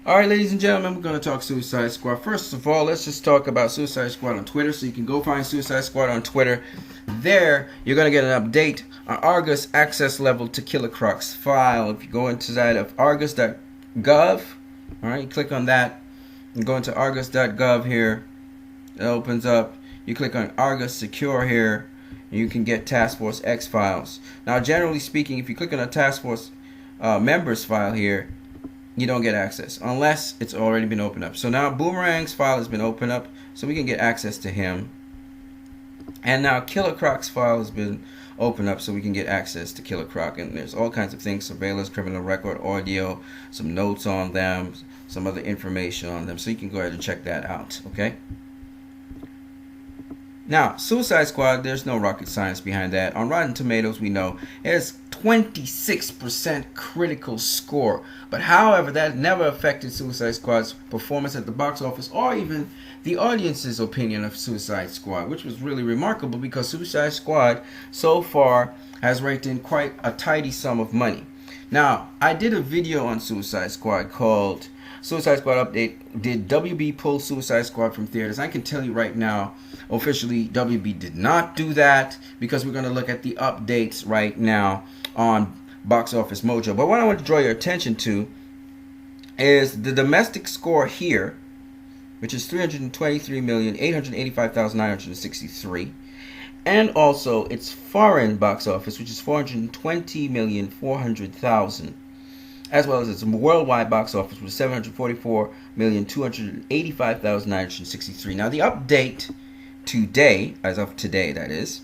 Alright, ladies and gentlemen, we're going to talk Suicide Squad. First of all, let's just talk about Suicide Squad on Twitter. So you can go find Suicide Squad on Twitter. There, you're going to get an update on Argus access level to Killer Croc's file. If you go inside of argus.gov, alright, you click on that and go into argus.gov here. It opens up. You click on Argus Secure here, and you can get Task Force X files. Now, generally speaking, if you click on a Task Force members file here, you don't get access unless it's already been opened up. So now Boomerang's file has been opened up, so we can get access to him. And now Killer Croc's file has been opened up, so we can get access to Killer Croc. And there's all kinds of things: surveillance, criminal record, audio, some notes on them, some other information on them. So you can go ahead and check that out. Okay. Now, Suicide Squad, there's no rocket science behind that. On Rotten Tomatoes, we know it has 26% critical score. But however, that never affected Suicide Squad's performance at the box office or even the audience's opinion of Suicide Squad, which was really remarkable because Suicide Squad so far has raked in quite a tidy sum of money. Now, I did a video on Suicide Squad called Suicide Squad Update. Did WB pull Suicide Squad from theaters? I can tell you right now, officially, WB did not do that because we're going to look at the updates right now on Box Office Mojo. But what I want to draw your attention to is the domestic score here, which is 323,885,963. And also its foreign box office, which is 420,400,000. As well as its worldwide box office was 744,285,963. Now the update today, as of today, that is,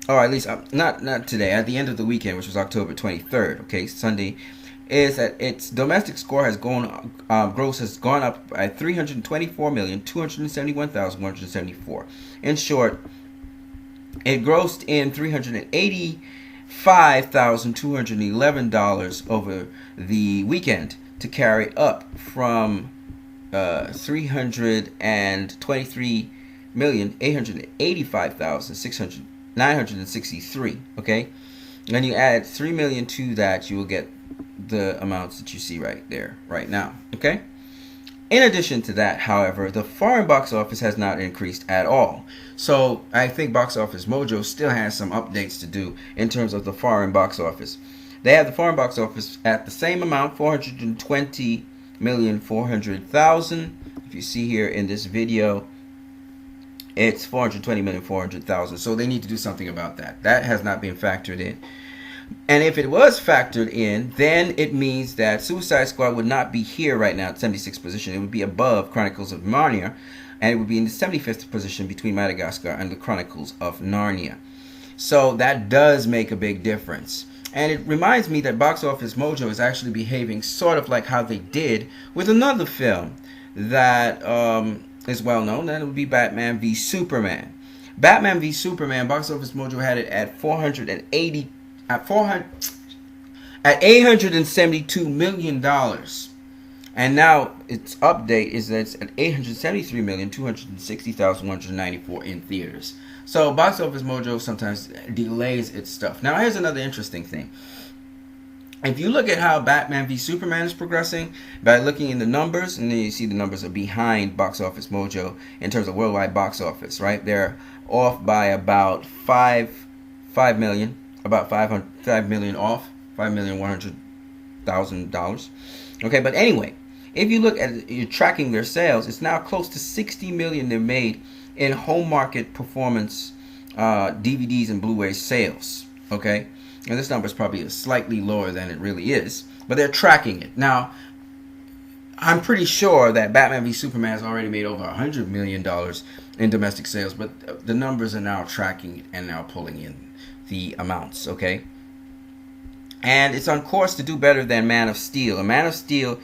or at least not today, at the end of the weekend, which was October 23rd, okay, Sunday, is that its domestic score has gone, gross has gone up by 324,271,174. In short, it grossed in $5,211 over the weekend to carry up from 323,885,963. Okay, and you add 3 million to that, you will get the amounts that you see right there, right now. Okay. In addition to that, however, the foreign box office has not increased at all. So I think Box Office Mojo still has some updates to do in terms of the foreign box office. They have the foreign box office at the same amount, 420,400,000. If you see here in this video, it's 420,400,000. So they need to do something about that. That has not been factored in. And if it was factored in, then it means that Suicide Squad would not be here right now at 76th position. It would be above Chronicles of Narnia, and it would be in the 75th position between Madagascar and the Chronicles of Narnia. So that does make a big difference. And it reminds me that Box Office Mojo is actually behaving sort of like how they did with another film that is well known, and it would be Batman v Superman. Batman v Superman, Box Office Mojo had it at $872 million, and now its update is that it's at 873,260,194 in theaters. So Box Office Mojo sometimes delays its stuff. Now here's another interesting thing. If you look at how Batman v Superman is progressing by looking in the numbers, and then you see the numbers are behind Box Office Mojo in terms of worldwide box office, right? They're off by about 5 million. About 5 million off, $5,100,000. Okay, but anyway, if you look at you're tracking their sales, it's now close to 60 million they've made in home market performance DVDs and Blu-ray sales. Okay, and this number is probably slightly lower than it really is, but they're tracking it. Now, I'm pretty sure that Batman v Superman has already made over $100 million in domestic sales, but the numbers are now tracking it and now pulling in the amounts, okay? And it's on course to do better than Man of Steel. And Man of Steel,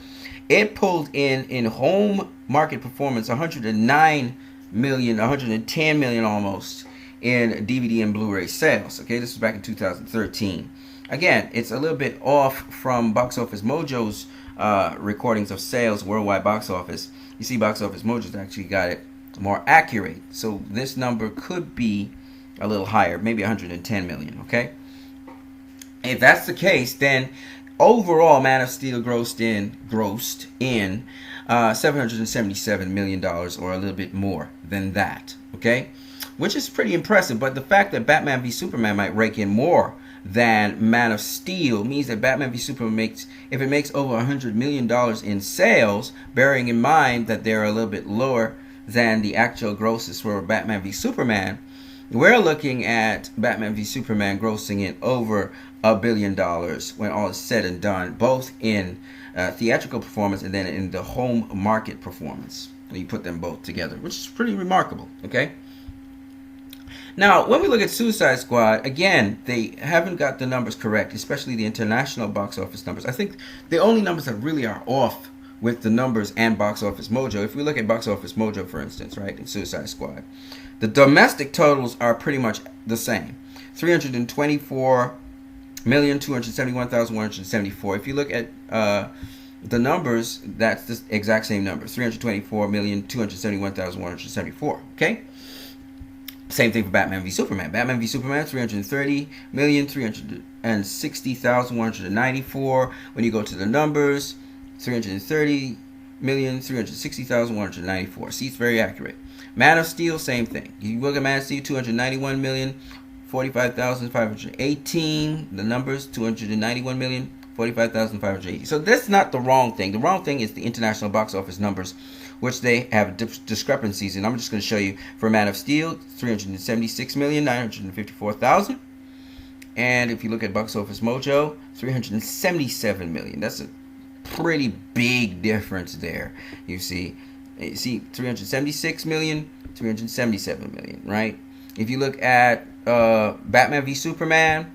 it pulled in home market performance 109 million, 110 million almost in DVD and Blu-ray sales. Okay, this was back in 2013. Again, it's a little bit off from Box Office Mojo's recordings of sales worldwide box office. You see, Box Office Mojo's actually got it more accurate. So this number could be a little higher, maybe 110 million, okay? If that's the case, then Overall, Man of Steel grossed in $777 million, or a little bit more than that. Okay, which is pretty impressive. But the fact that Batman v Superman might rake in more than Man of Steel means that Batman v Superman if it makes over $100 million in sales, bearing in mind that they're a little bit lower than the actual grosses for Batman v Superman, we're looking at Batman v Superman grossing in over $1 billion when all is said and done, both in theatrical performance and then in the home market performance. When you put them both together, which is pretty remarkable. Okay. Now, when we look at Suicide Squad, again, they haven't got the numbers correct, especially the international box office numbers. I think the only numbers that really are off with the numbers and Box Office Mojo, if we look at Box Office Mojo, for instance, right, in Suicide Squad, the domestic totals are pretty much the same. 324,271,174. If you look at the numbers, that's the exact same number, 324,271,174. Okay? Same thing for Batman v Superman. Batman v Superman, 330,360,194. When you go to the numbers, 330,360,194. See, it's very accurate. Man of Steel, same thing. You look at Man of Steel, 291,045,518. The numbers, 291,045,580. So that's not the wrong thing. The wrong thing is the international box office numbers, which they have discrepancies. And I'm just going to show you for Man of Steel, 376,954,000. And if you look at Box Office Mojo, 377 million. That's a pretty big difference there. You see 376 million, 377 million, right? If you look at Batman v Superman,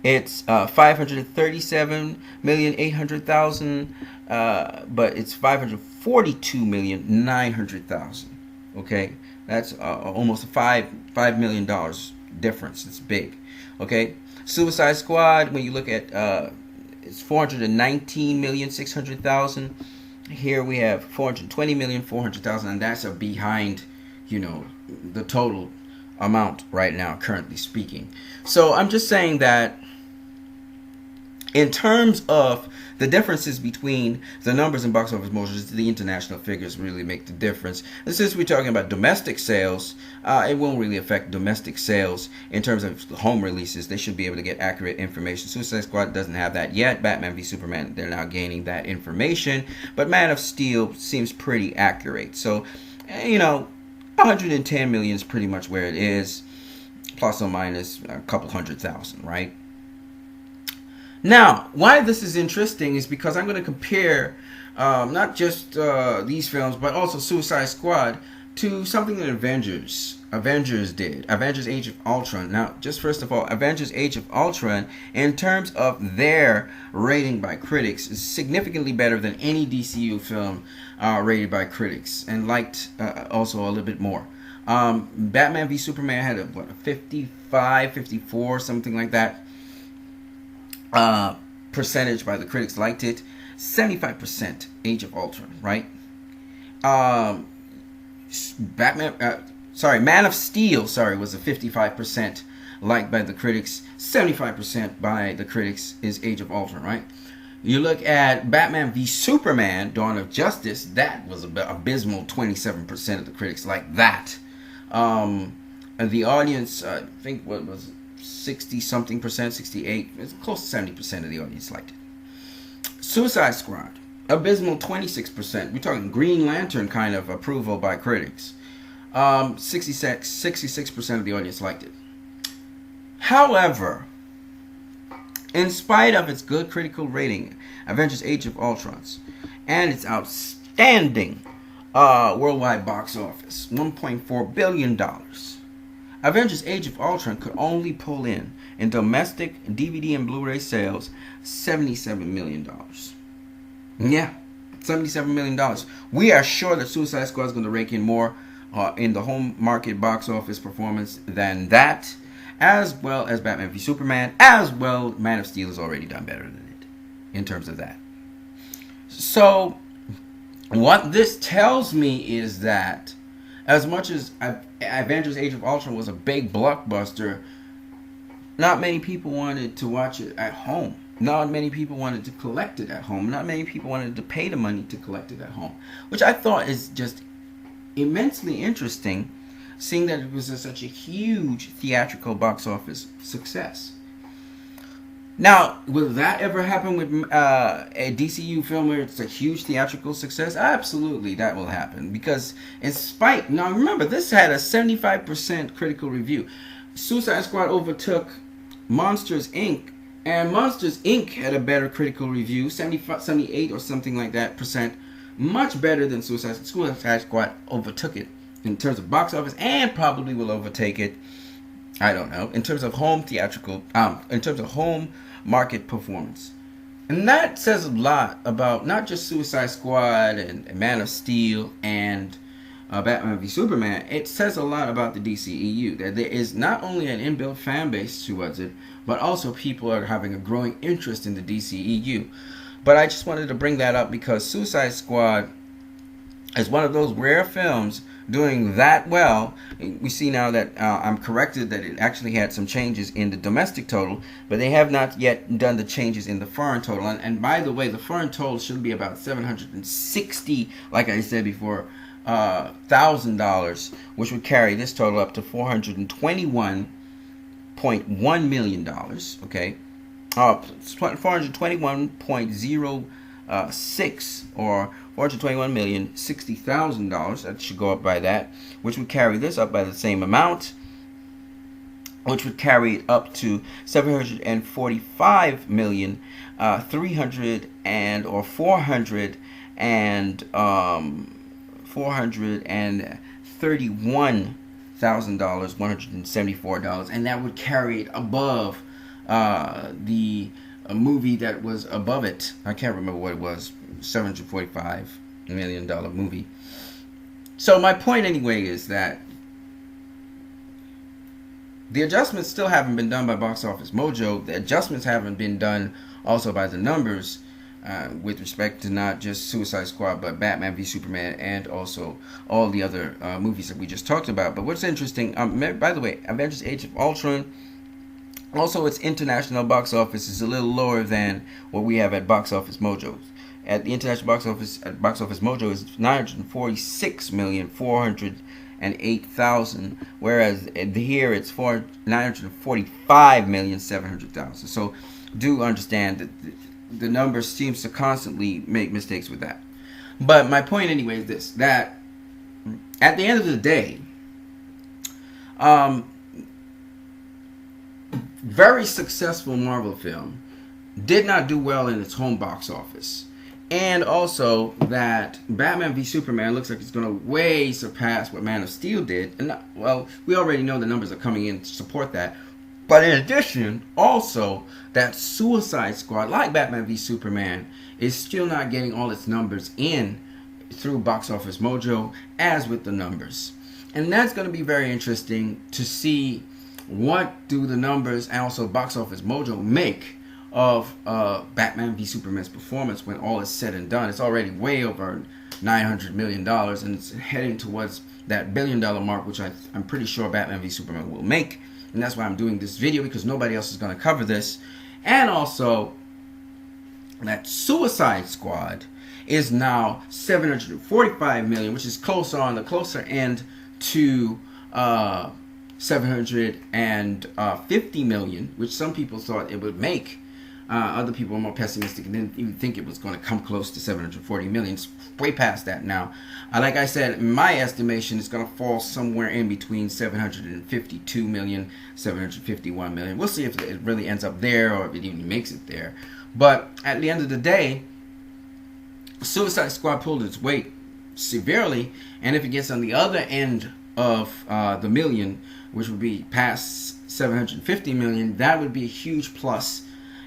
it's 537,800,000, but it's 542,900,000. Okay, that's almost a $5 million difference. It's big. Okay, Suicide Squad, when you look at it's 419,600,000. Here we have 420,400,000, and that's a behind, the total amount right now, currently speaking. So I'm just saying that in terms of the differences between the numbers in Box Office Mojo, the international figures really make the difference. And since we're talking about domestic sales, it won't really affect domestic sales in terms of home releases. They should be able to get accurate information. Suicide Squad doesn't have that yet. Batman v Superman, they're now gaining that information. But Man of Steel seems pretty accurate. So, 110 million is pretty much where it is, plus or minus a couple 100,000, right? Now, why this is interesting is because I'm going to compare not just these films, but also Suicide Squad to something that Avengers did. Avengers Age of Ultron. Now, just first of all, Avengers Age of Ultron, in terms of their rating by critics, is significantly better than any DCU film rated by critics, and liked also a little bit more. Batman v Superman had a 55, 54, something like that. Percentage by the critics liked it. 75% Age of Ultron, right? Man of Steel, was a 55% liked by the critics. 75% by the critics is Age of Ultron, right? You look at Batman v Superman, Dawn of Justice, that was about abysmal. 27% of the critics liked that. The audience, I think, what was it? 60-something percent, 68, it's close to 70% of the audience liked it. Suicide Squad, abysmal 26%. We're talking Green Lantern kind of approval by critics. 66% of the audience liked it. However, in spite of its good critical rating, Avengers Age of Ultron, and its outstanding worldwide box office, $1.4 billion. Avengers Age of Ultron could only pull in domestic DVD and Blu-ray sales, $77 million. Yeah, $77 million. We are sure that Suicide Squad is going to rake in more in the home market box office performance than that, as well as Batman v Superman, as well Man of Steel has already done better than it in terms of that. So what this tells me is that as much as Avengers Age of Ultron was a big blockbuster, not many people wanted to watch it at home. not many people wanted to collect it at home. Not many people wanted to pay the money to collect it at home, which I thought is just immensely interesting, seeing that it was such a huge theatrical box office success. Now, will that ever happen with a DCU film where it's a huge theatrical success? Absolutely, that will happen. Because in spite... Now, remember, this had a 75% critical review. Suicide Squad overtook Monsters, Inc., and Monsters, Inc. had a better critical review, 78 or something like that percent. Much better than Suicide Squad overtook it in terms of box office, and probably will overtake it, I don't know, in terms of home theatrical, in terms of home market performance. And that says a lot about not just Suicide Squad and Man of Steel and Batman v Superman. It says a lot about the DCEU, that there is not only an inbuilt fan base towards it, but also people are having a growing interest in the DCEU. But I just wanted to bring that up because Suicide Squad is one of those rare films doing that well. We see now that I'm corrected that it actually had some changes in the domestic total, but they have not yet done the changes in the foreign total. And by the way, the foreign total should be about $760, like I said before, $1,000, which would carry this total up to $421.1 million. Okay, 421.06 or $421,060,000. That should go up by that, which would carry this up by the same amount, which would carry it up to 745,300 and or $431,174, and that would carry it above the movie that was above it. I can't remember what it was. $745 million movie. So my point anyway is that the adjustments still haven't been done by Box Office Mojo. The adjustments haven't been done also by the numbers with respect to not just Suicide Squad, but Batman v Superman and also all the other movies that we just talked about. But what's interesting, by the way, Avengers Age of Ultron, also its international box office is a little lower than what we have at Box Office Mojo. At the international box office, at Box Office Mojo is 946,408,000, whereas here it's 945,700,000. So do understand that the number seems to constantly make mistakes with that. But my point anyway is this, that at the end of the day, very successful Marvel film did not do well in its home box office. And also that Batman v Superman looks like it's going to way surpass what Man of Steel did. And well, we already know the numbers are coming in to support that. But in addition, also that Suicide Squad, like Batman v Superman, is still not getting all its numbers in through Box Office Mojo as with the numbers. And that's going to be very interesting to see what do the numbers and also Box Office Mojo make of Batman v Superman's performance when all is said and done. It's already way over $900 million, and it's heading towards that $1 billion mark, which I'm pretty sure Batman v Superman will make. And that's why I'm doing this video, because nobody else is going to cover this. And also that Suicide Squad is now $745 million, which is on the closer end to $750 million, which some people thought it would make. Other people are more pessimistic and didn't even think it was going to come close to $740 million. It's way past that now. Like I said, in my estimation, it's going to fall somewhere in between $752 million, $751 million. We'll see if it really ends up there or if it even makes it there. But at the end of the day, Suicide Squad pulled its weight severely, and if it gets on the other end of the million, which would be past $750 million, that would be a huge plus.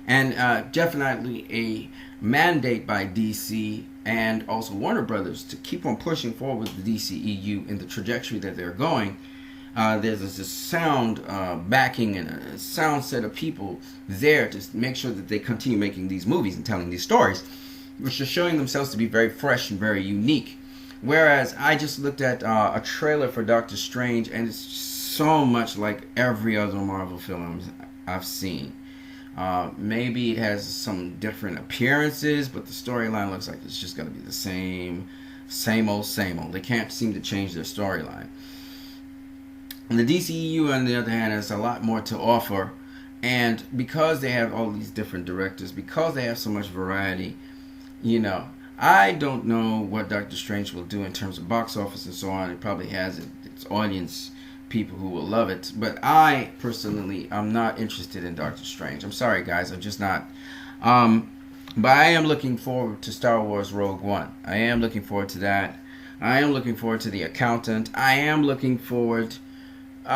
And definitely a mandate by DC and also Warner Brothers to keep on pushing forward the DCEU in the trajectory that they're going. There's this sound backing and a sound set of people there to make sure that they continue making these movies and telling these stories, which are showing themselves to be very fresh and very unique. Whereas I just looked at a trailer for Doctor Strange, and it's so much like every other Marvel film I've seen. Maybe it has some different appearances, but the storyline looks like it's just going to be the same old, same old. They can't seem to change their storyline. And the DCEU, on the other hand, has a lot more to offer. And because they have all these different directors, because they have so much variety, I don't know what Doctor Strange will do in terms of box office and so on. It probably has its audience, people who will love it. But I, personally, I'm not interested in Doctor Strange. I'm sorry, guys. I'm just not. But I am looking forward to Star Wars Rogue One. I am looking forward to that. I am looking forward to The Accountant. I am looking forward...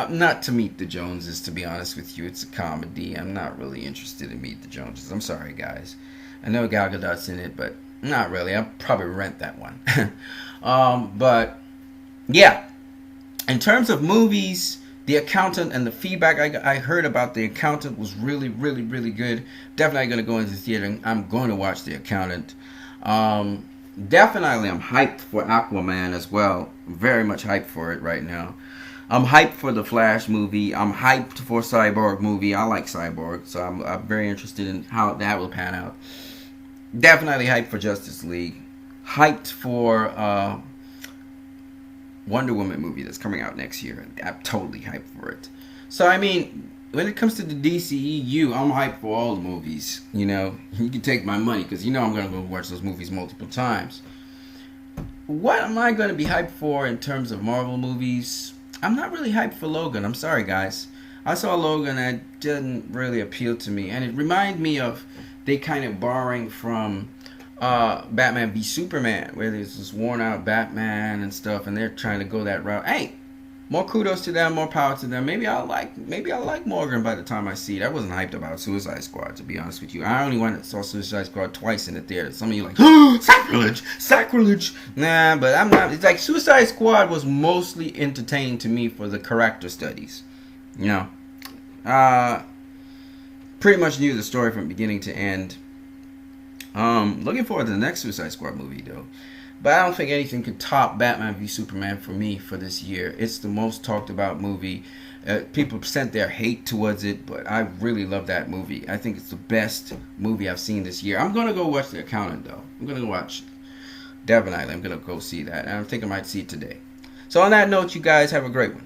not to Meet the Joneses, to be honest with you. It's a comedy. I'm not really interested in Meet the Joneses. I'm sorry, guys. I know Gal Gadot's in it, but not really. I'll probably rent that one. But, yeah. In terms of movies, The Accountant and the feedback I heard about The Accountant was really, really, really good. Definitely going to go into the theater. I'm going to watch The Accountant. Definitely I'm hyped for Aquaman as well. Very much hyped for it right now. I'm hyped for the Flash movie. I'm hyped for Cyborg movie. I like Cyborg, so I'm very interested in how that will pan out. Definitely hyped for Justice League. Hyped for Wonder Woman movie that's coming out next year. I'm totally hyped for it. So, I mean, when it comes to the DCEU, I'm hyped for all the movies. You can take my money because I'm going to go watch those movies multiple times. What am I going to be hyped for in terms of Marvel movies? I'm not really hyped for Logan. I'm sorry, guys. I saw Logan and it didn't really appeal to me. And it reminded me of they kind of borrowing from Batman v Superman, where there's this worn out Batman and stuff, and they're trying to go that route. Hey, more kudos to them, more power to them. Maybe I'll like Morgan by the time I see it. I wasn't hyped about Suicide Squad, to be honest with you. I only went and saw Suicide Squad twice in the theater. Some of you like, oh, sacrilege. Nah, but I'm not. It's like Suicide Squad was mostly entertaining to me for the character studies. Pretty much knew the story from beginning to end. Looking forward to the next Suicide Squad movie, though. But I don't think anything could top Batman v Superman for me for this year. It's the most talked about movie. People sent their hate towards it, but I really love that movie. I think it's the best movie I've seen this year. I'm going to go watch The Accountant, though. I'm going to go watch Definitely. I'm going to go see that. And I think I might see it today. So on that note, you guys have a great one.